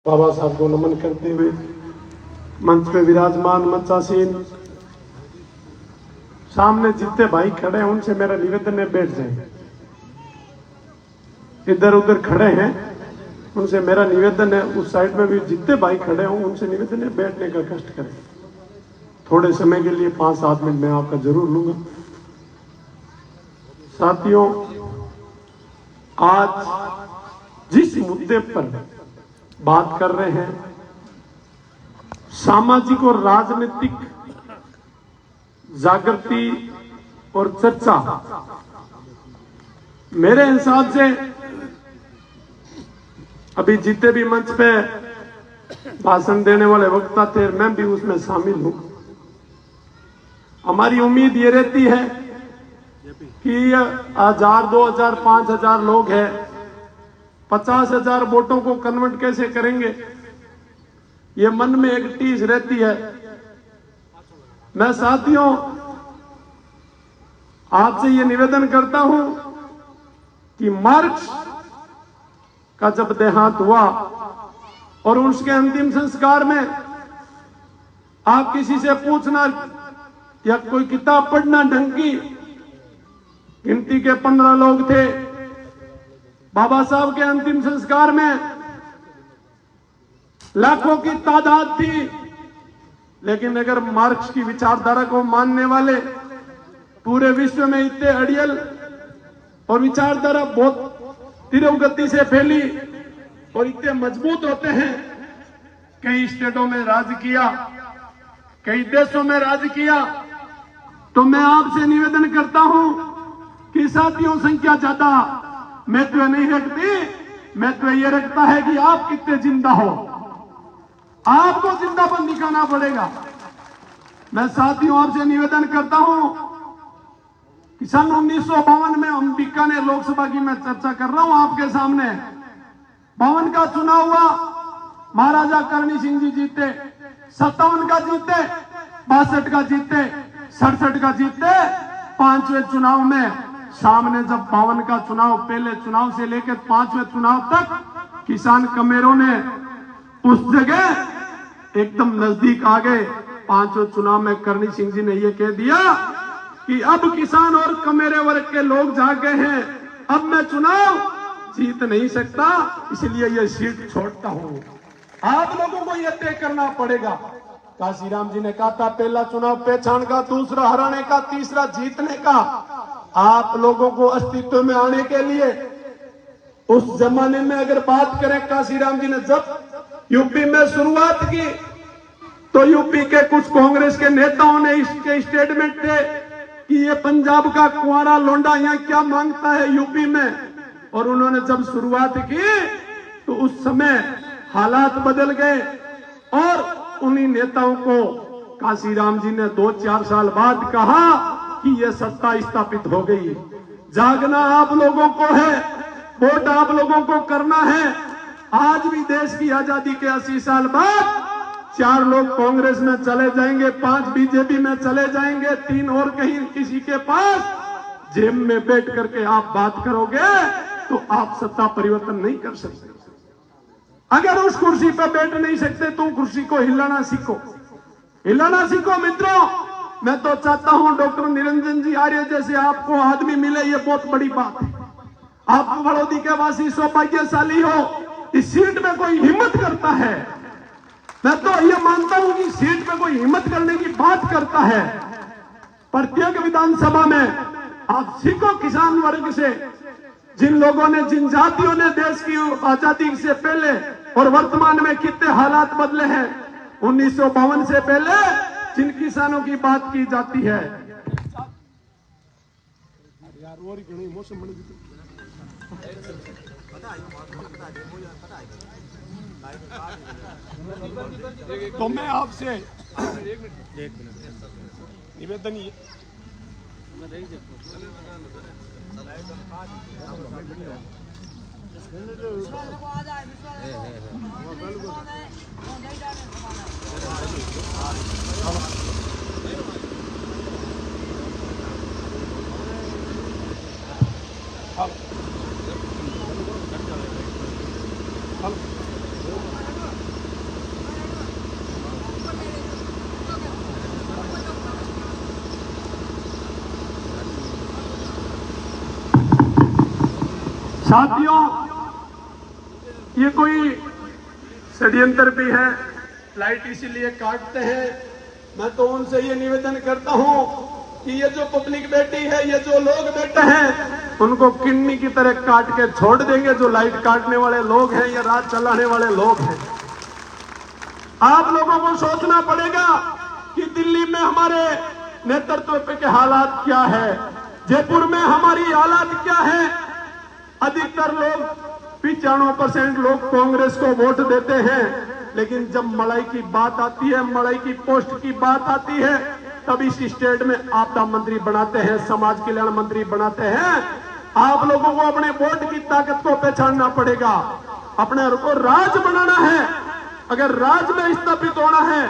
बाबा साहब को नमन करते हुए मंच पे विराजमान मंचासीन सामने जितने भाई खड़े हैं उनसे मेरा निवेदन है बैठ जाए। इधर उधर खड़े हैं उनसे मेरा निवेदन है, उस साइड में भी जितने भाई खड़े हों उनसे निवेदन है बैठने का कष्ट करें। थोड़े समय के लिए 5-7 मिनट मैं आपका जरूर लूंगा। साथियों, आज जिस मुद्दे पर बात कर रहे हैं, सामाजिक और राजनीतिक जागृति और चर्चा, मेरे हिसाब से अभी जितने भी मंच पे भाषण देने वाले वक्ता थे, मैं भी उसमें शामिल हूं। हमारी उम्मीद ये रहती है कि 1000, 2000, 5000 लोग हैं, 50,000 वोटों को कन्वर्ट कैसे करेंगे, ये मन में एक टीस रहती है। मैं साथियों आपसे ये निवेदन करता हूं कि मार्क्स का जब देहांत हुआ और उसके अंतिम संस्कार में आप किसी से पूछना या कोई किताब पढ़ना ढंग की, गिनती के 15 लोग थे। बाबा साहब के अंतिम संस्कार में लाखों की तादाद थी, लेकिन अगर मार्क्स की विचारधारा को मानने वाले पूरे विश्व में इतने अड़ियल और विचारधारा बहुत तीव्र गति से फैली और इतने मजबूत होते हैं, कई स्टेटों में राज किया, कई देशों में राज किया, तो मैं आपसे निवेदन करता हूं कि साथियों संख्या ज्यादा महत्व नहीं रखती, महत्व ये रखता है कि आप कितने जिंदा हो। आपको जिंदापन दिखाना पड़ेगा। मैं साथियों आपसे निवेदन करता हूं कि सन 1952 में हम बीकानेर लोकसभा की मैं चर्चा कर रहा हूं आपके सामने। 52 का चुनाव हुआ, महाराजा करणी सिंह जी जीते, 57 का जीते, 62 का जीते, 67 का जीते। 5वें चुनाव में सामने जब 52 का चुनाव, पहले चुनाव से लेकर 5वें चुनाव तक किसान कमेरों ने उस जगह एकदम नजदीक आ गए। 5वें चुनाव में करणी सिंह जी ने यह कह दिया कि अब किसान और कमेरे वर्ग के लोग जाग गए हैं, अब मैं चुनाव जीत नहीं सकता, इसलिए यह सीट छोड़ता हूं। आप लोगों को यह तय करना पड़ेगा। काशीराम जी ने कहा था पहला चुनाव पहचान का, दूसरा हराने का, तीसरा जीतने का। आप लोगों को अस्तित्व में आने के लिए उस जमाने में अगर बात करें, काशीराम जी ने जब यूपी में शुरुआत की तो यूपी के कुछ कांग्रेस के नेताओं ने इसके स्टेटमेंट थे कि ये पंजाब का कुंवारा लौंडा यहाँ क्या मांगता है यूपी में। और उन्होंने जब शुरुआत की तो उस समय हालात बदल गए और उन्हीं नेताओं को काशीराम जी ने 2-4 साल बाद कहा कि यह सत्ता स्थापित हो गई। जागना आप लोगों को है, वोट आप लोगों को करना है। आज भी देश की आजादी के 80 साल बाद 4 लोग कांग्रेस में चले जाएंगे, 5 बीजेपी में चले जाएंगे, 3 और कहीं किसी के पास जेब में बैठ करके आप बात करोगे तो आप सत्ता परिवर्तन नहीं कर सकते। अगर उस कुर्सी पर बैठ नहीं सकते तो कुर्सी को हिलाना सीखो, हिलाना सीखो मित्रों। मैं तो चाहता हूं डॉक्टर निरंजन जी आर्य जैसे आपको आदमी मिले, ये बहुत बड़ी बात है। आप बड़ौदी के वासी सौभाग्यशाली हो, इस सीट में कोई हिम्मत करता है। मैं तो ये मानता हूं कि सीट में कोई हिम्मत करने की बात करता है। प्रत्येक विधानसभा में आप सीखो किसान वर्ग से, जिन लोगों ने, जिन जातियों ने देश की आजादी से पहले और वर्तमान में कितने हालात बदले हैं। 1952 से पहले जिन किसानों की बात की जाती है। तो मैं आपसे निवेदन साथियों, ये कोई षड्यंत्र भी है, लाइट इसीलिए काटते हैं। मैं तो उनसे ये निवेदन करता हूं कि ये जो पब्लिक बैठी है, ये जो लोग बैठे हैं, उनको किन्नी की तरह काट के छोड़ देंगे। जो लाइट काटने वाले लोग हैं, ये रात चलाने वाले लोग हैं। आप लोगों को सोचना पड़ेगा कि दिल्ली में हमारे नेतृत्व पे के हालात क्या है, जयपुर में हमारी हालात क्या है। अधिकतर लोग 95% लोग कांग्रेस को वोट देते हैं, लेकिन जब मलाई की बात आती है, मलाई की पोस्ट की बात आती है, तब इस स्टेट में आपदा मंत्री बनाते हैं, समाज कल्याण मंत्री बनाते हैं। आप लोगों को अपने वोट की ताकत को पहचानना पड़ेगा। अपने को राज बनाना है। अगर राज में स्थापित होना है,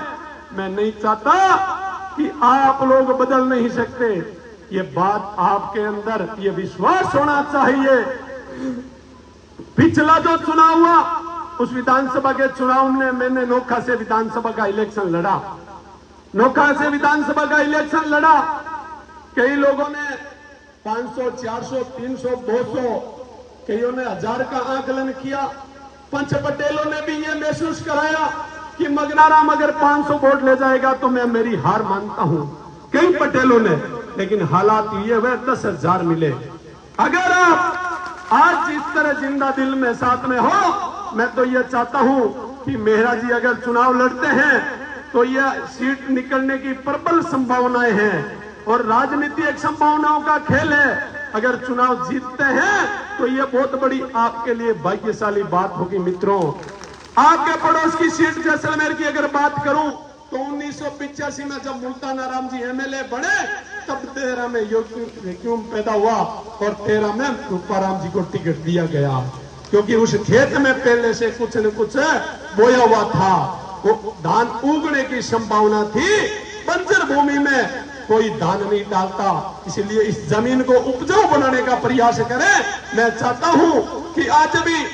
मैं नहीं चाहता कि आप लोग बदल नहीं सकते। ये बात आपके अंदर ये विश्वास होना चाहिए। पिछला जो चुनाव हुआ, उस विधानसभा के चुनाव में मैंने नोखा से विधानसभा का इलेक्शन लड़ा। नोखा से विधानसभा का इलेक्शन लड़ा। कई लोगों ने 500, 400, 300, 200, कईयों ने 1000 का आकलन किया। पंच पटेलों ने भी ये महसूस कराया कि मगनाराम अगर 500 वोट ले जाएगा तो मैं मेरी हार मानता हूं, कई पटेलों ने। लेकिन हालात ये हुए 10,000 मिले। अगर आप आज इस तरह जिंदा दिल में साथ में हो, मैं तो ये चाहता हूं कि मेहरा जी अगर चुनाव लड़ते हैं तो यह सीट निकलने की प्रबल संभावनाएं हैं, और राजनीति एक संभावनाओं का खेल है। अगर चुनाव जीतते हैं तो यह बहुत बड़ी आपके लिए भाग्यशाली बात होगी। मित्रों, आपके पड़ोस की सीट जैसलमेर की अगर बात करूं तो 1985 में जब मुल्ताना राम जी एमएलए बने, तब 13 में वैक्यूम पैदा हुआ और 13 में रूपाराम जी को टिकट दिया गया, क्योंकि उस खेत में पहले से कुछ न कुछ बोया हुआ था। वो धान उगने की संभावना थी। बंजर भूमि में कोई धान नहीं डालता, इसलिए इस जमीन को उपजाऊ बनाने का प्रयास करें। मैं चाहता हूं कि आज भी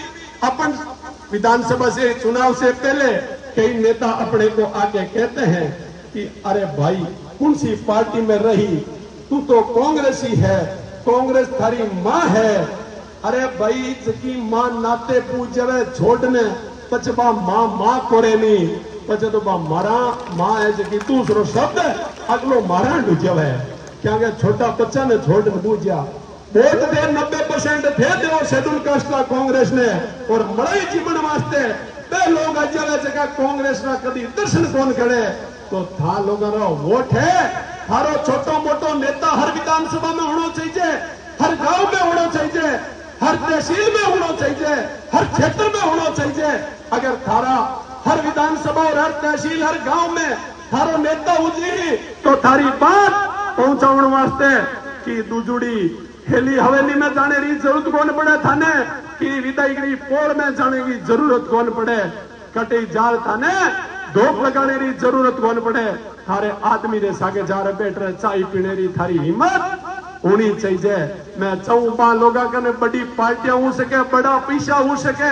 अपन विधानसभा से चुनाव से पहले कई नेता अपने को आके कहते हैं कि अरे भाई, कौन सी पार्टी में रही, तू तो कांग्रेस ही है, कांग्रेस थारी मां है। अरे भाई, इसकी मां नाते पूजवे छोड़ने पचबा मां मां कोरे नहीं, पचबा मारा मां है जकी दूसरो शब्द अगलो मारा डूजवे। क्या छोटा बच्चा ने छोड़ बूझा। वोट दे 90% थे देव शेड्यूल कास्ट का कांग्रेस ने, और मड़ई जीवन वास्ते बे लोग अजय जगह कांग्रेस ना कभी दर्शन कौन करे। तो था लोगों का वोट है। थारो छोटो मोटो नेता हर विधानसभा में होना चाहिए, हर गांव में होना चाहिए, हर तहसील में होना चाहिए, हर क्षेत्र में होना चाहिए। अगर थारा हर विधानसभा और हर तहसील हर गांव में थारो नेता उजी तो थारी बात पहुंचाने वास्ते कि दुजुड़ी हेली हवेली में जाने की जरूरत कौन पड़े थाने, कि विदाईगिरी पोल में जाने की जरूरत कौन पड़े, कटी जाल थाने धोप लगाने की जरूरत कौन पड़े। थारे आदमी रे सागे जा रहे बैठ रहे चाय पीने की थारी हिम्मत होनी चाहिए। मैं चाहूं पा लोगा कने बड़ी पार्टियां हो सके, बड़ा पैसा हो सके,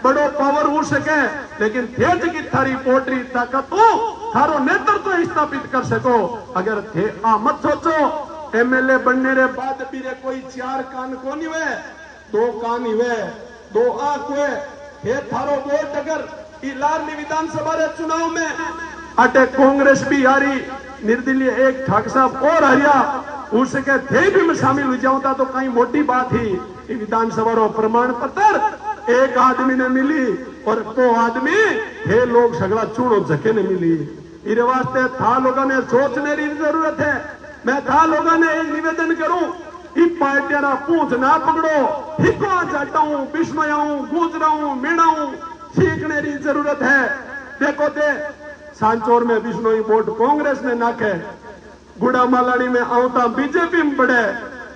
बड़ो पावर हो सके, लेकिन तेज की थारी पोटरी ताकत हो थारो नेतृत्व स्थापित कर सको। अगर थे आ मत सोचो एमएलए बनने रे बाद भी रे कोई 4 कान को नहीं हुए, 2 कान ही हुए, 2 आंख हुए। हे थारो वोट अगर इलारनी विधानसभा रे चुनाव में अटे कांग्रेस भी हारी, निर्दलीय एक ठाक साहब और हरिया उसके थे भी मैं शामिल हो जाऊंगा तो कहीं मोटी बात ही। विधानसभा रो प्रमाण पत्र एक आदमी ने मिली और वो आदमी हे लोग सगड़ा चूड़ो झके ने मिली। इस वास्ते था लोगों ने सोचने की जरूरत है। मैं था लोगों ने एक निवेदन करूं, पार्टियां पूछ ना पकड़ो, हिको जाटाऊं बिस्मयाऊं गुजराऊं मीणाऊं सीखने की जरूरत है। देखो दे सांचौर में बिश्नोई वोट कांग्रेस ने नाखे, गुड़ा मालानी में आवता बीजेपी में बढ़े,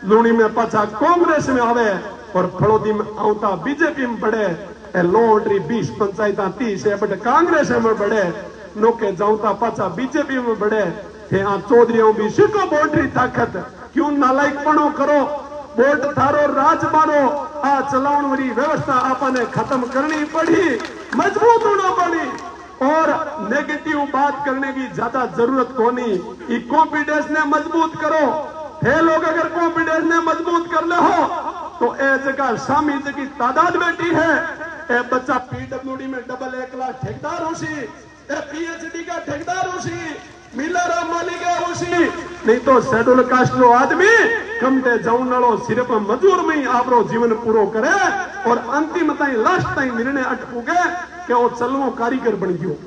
लूणी में पाछा कांग्रेस में आवे, और फड़ोदी में आवता बीजेपी में बढ़े। लोटरी 20 पंचायत 30 है बट कांग्रेस में बढ़े, नोके जाऊता पाछा बीजेपी में बढ़े। चौधरियों भी सिको वोटरी ताकत क्यों नालायकपणो करो, वोट थारो राज मारो। आ चलाउण वाली व्यवस्था आपने खत्म करनी पड़ी, मजबूत होना पड़ी, और नेगेटिव बात करने की ज्यादा जरूरत कोनी। कॉन्फिडेंस ने मजबूत करो। हे लोग अगर कॉन्फिडेंस ने मजबूत कर ले हो तो ए जगह शामी की तादाद बैठी है। ए बच्चा पीडब्ल्यूडी में डबल 1 लाख ठेकेदार होशी, ए पीएचडी का ठेकेदार होशी, मिलर मालिक है होशी। नहीं तो शेड्यूल कास्ट रो आदमी कमटे जाऊन वालों सिर्फ मजूर में ही आपरो जीवन पूरो करे और अंतिम ताई लास्ट ताई निर्णय अटकूगे कि वो चलवो कारीगर बन गयो।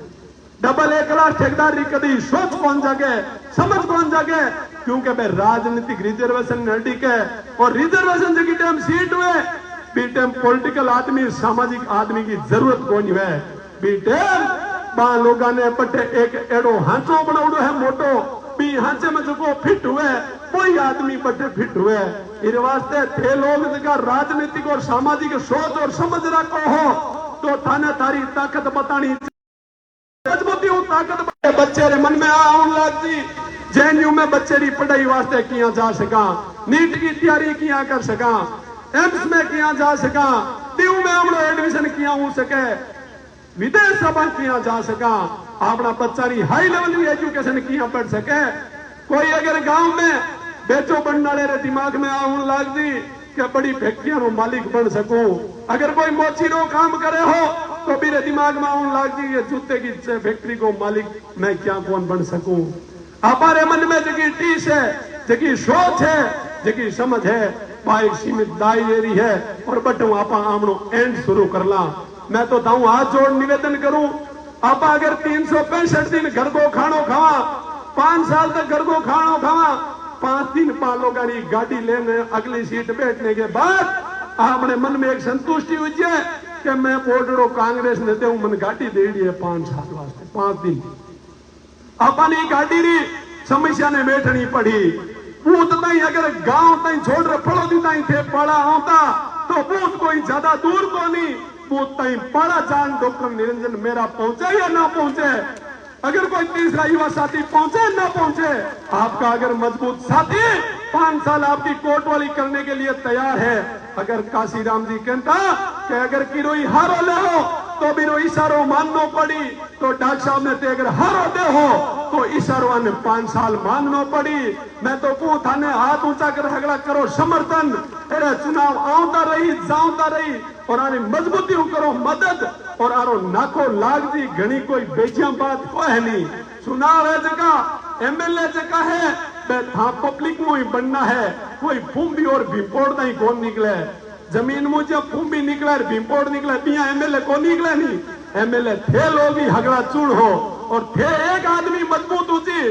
डबल 1 लाख ठेकेदार री कदी सोच कौन जागे, समझ कौन जागे, क्योंकि भाई राजनीतिक रिजर्वेशन नडी के और रिजर्वेशन जगी टाइम सीट हुए बी टाइम पॉलिटिकल आदमी सामाजिक आदमी की जरूरत कौन है। बी टाइम बा लोगा ने पट्टे एक एडो हांचो बनावड़ो है मोटो, बी हांचे में जो फिट हुए कोई आदमी पट्टे फिट हुए। इस वास्ते थे लोग जगह राजनीतिक और सामाजिक सोच और समझ रखो हो तो थाने तारी ताकत बतानी मजबूती ताकत बच्चे रे मन में आउन लगती। जेएनयू में बच्चे री पढ़ाई वास्ते किया जा सका, नीट की तैयारी किया कर सका, एम्स में किया जा सका, टीयू में हमने एडमिशन किया हो सके, विदेश सभा किया जा सका, अपना बच्चा री हाई लेवल की एजुकेशन किया पढ़ सके। कोई अगर गांव में बेचो बनने वाले रे दिमाग में आउन लगती कि बड़ी फैक्ट्रियों रो मालिक बन सकूं, अगर कोई मोची रो काम करे हो तो मेरे दिमाग में आउन लगती है जूते की फैक्ट्री को मालिक मैं क्या कौन बन सकूं। हमारे मन में जगी टीस है, जगी सोच है, जगी समझ है, एक सीमित दायरी है और बटू आप आमनो एंड शुरू करला। मैं तो दाऊ हाथ जोड़ निवेदन करूं, आप अगर 365 दिन घर को खानो खावा, 5 साल तक घर को खानो खावा, 5 दिन 5 लोगों की गाड़ी लेने अगली सीट बैठने के बाद आपने मन में एक संतुष्टि हुई है कि मैं बोर्डरो कांग्रेस ने दे मन गाड़ी दे दी है 5 साल वास्ते 5 दिन अपनी गाड़ी री समस्या ने बैठनी पड़ी। बूथ ताई अगर गांव ताई छोड़ रहे फड़ोदी ताई थे पड़ा होता तो बूथ कोई ज्यादा दूर को नहीं, बूथ ताई पड़ा जान डॉक्टर निरंजन मेरा पहुंचे या ना पहुंचे, अगर कोई तीसरा युवा साथी पहुंचे ना पहुंचे, आपका अगर मजबूत साथी 5 साल आपकी कोर्ट वाली करने के लिए तैयार है। अगर काशीराम जी कहता कि अगर किरोई हारो ले हो तो भी इशारो माननो पड़ी, तो डॉक्टर साहब ने अगर हारो दे हो तो इशारो ने 5 साल माननो पड़ी। मैं तो कहूं थाने हाथ ऊंचा कर हगड़ा करो समर्थन, अरे चुनाव आवता रही जाता रही और आने मजबूती करो मदद और आरो नाको लाग दी घनी कोई बेजिया बात को है नहीं। चुनाव है जगह एमएलए जगह है था पब्लिक में ही बनना है, कोई फूंबी और भीमपोड़ नहीं कौन निकले, जमीन में जब फूंबी निकला भीमपोड़ निकला बिया एमएलए कौन निकला नहीं, एमएलए थे लोग ही हगड़ा चूड़ हो और थे एक आदमी मजबूत ऊंची